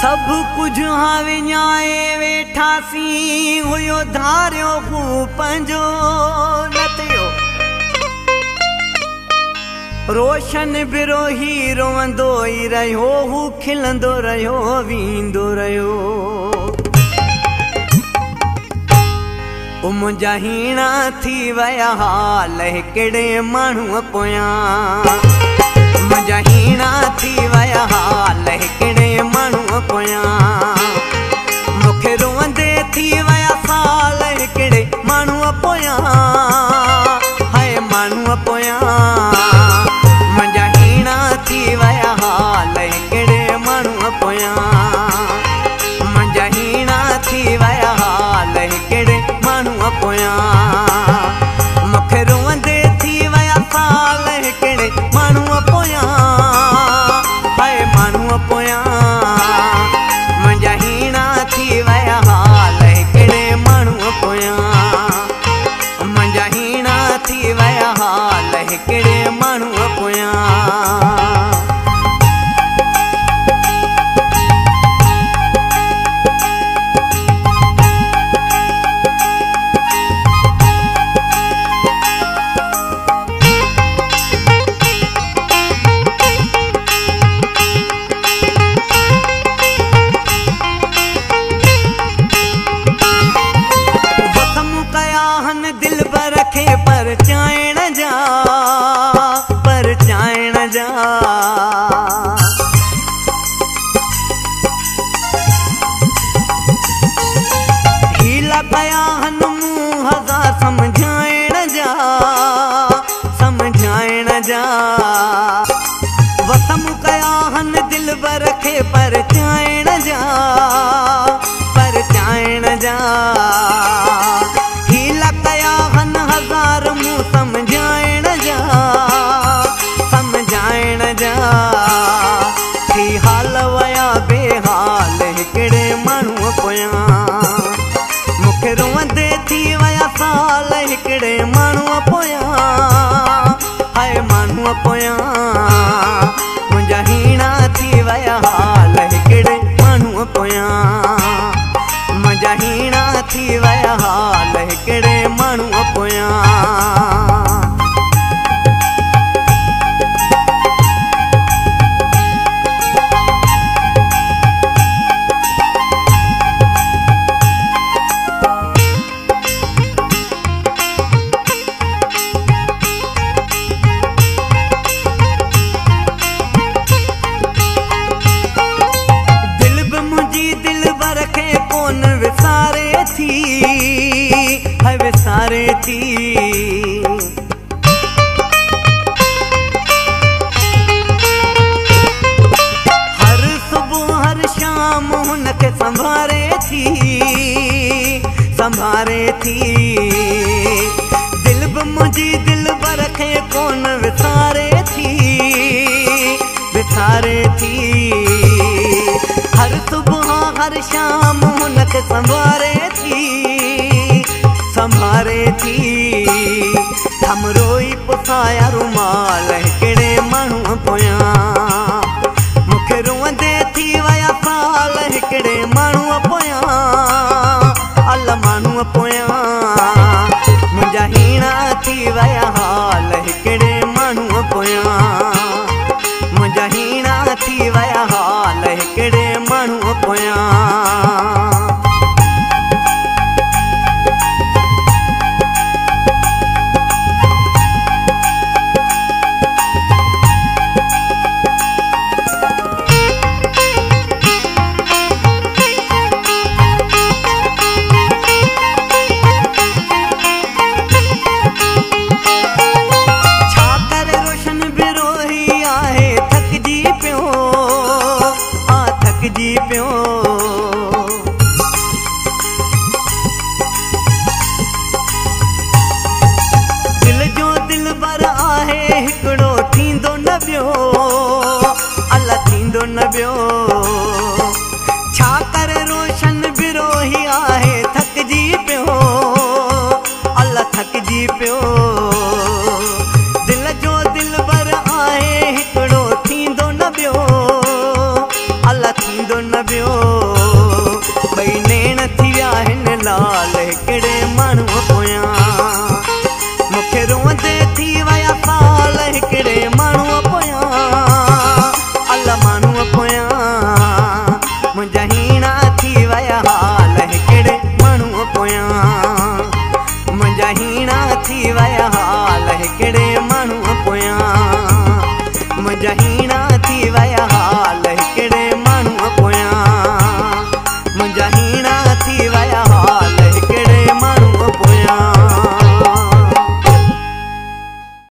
सब कुछ हाँ विञाए वेठासी हुयो धारियो हू पंजो न थियो। रोशन बिरोही रोवंदो ई रहियो हू खिलंदो रहियो वींदो रहियो। मुंहिंजा हीणा थी विया हाल हिकिड़े माण्हूअ पोयां। मुंहिंजा हीणा थी विया हाल हिकिड़े माण्हूअ पोयां। मूंखे रोअंदे थी विया साल हिकिड़े माण्हूअ पोयां। हाय माण्हूअ पोयां मुंहिंजा हीणा थी विया हाल हिकिड़े माण्हूअ पोयां। मुंहिंजा हीणा थी विया हाल हिकिड़े माण्हूअ पोयां। मूंखे रोअंदे थी विया साल हिकिड़े माण्हूअ पोयां। हाय माण्हूअ पोयां मुंहिंजा हीणा थी विया हाल हिकिड़े माण्हूअ पोयां। मुंहिंजा हीणा थी विया हाल हिकिड़े माण्हूअ पोयां। हीला कया हन मूं हज़ार समझाइण जा। वसम कया हन दिल बर खे परचाइण जा। हीला कया हन हज़ार मूं समझाइण जा। थी हाल वया बेहाल हिकिड़े माण्हूअ पोयां। मूंखे रोअंदे थी विया साल हिकिड़े माण्हूअ पोयां। हाय माण्हूअ पोयां मुंहिंजा हीणा थी विया हाल हिकिड़े माण्हूअ पोयां। मुंहिंजा हीणा थी विया हाल हिकिड़े माण्हूअ पोयां। विसारे थी हर सुबह हर शाम हुनखे संभारे थी। दिल बि मुंहिंजी दिल बर खे कोन विसारे थी। हर सुबह हर शाम हुनखे संभारे थी। हमरो ई पुसाया रुमाल हिकिड़े माण्हूअ पोयां। मूंखे रोअंदे थी विया साल हिकिड़े माण्हूअ पोयां। अल माण्हूअ पोयां मुंहिंजा हीणा थी विया हाल हिकिड़े माण्हूअ पोयां। मुंहिंजा हीणा थी विया हाल हिकिड़े माण्हूअ पोयां। दिल जो दिल बर आहे हिकिड़ो थींदो न ॿियो। अल थींदो न ॿियो। छा करे रोशन बिरोही आहे थकिजी पियो। अल थकिजी पियो। दिल जो दिल बर आहे हिकिड़ो थींदो न ॿियो। अल थींदो न ॿियो। माण्हू पोयां मूंखे रोंदे थी विया साल हिकिड़े माण्हू पोयां अल माण्हू पोयां मुंहिंजा हीणा थी विया हाल हिकिड़े माण्हू पोयां मुंहिंजा हीणा थी विया हाल हिकिड़े माण्हू पोयां मुंहिंजा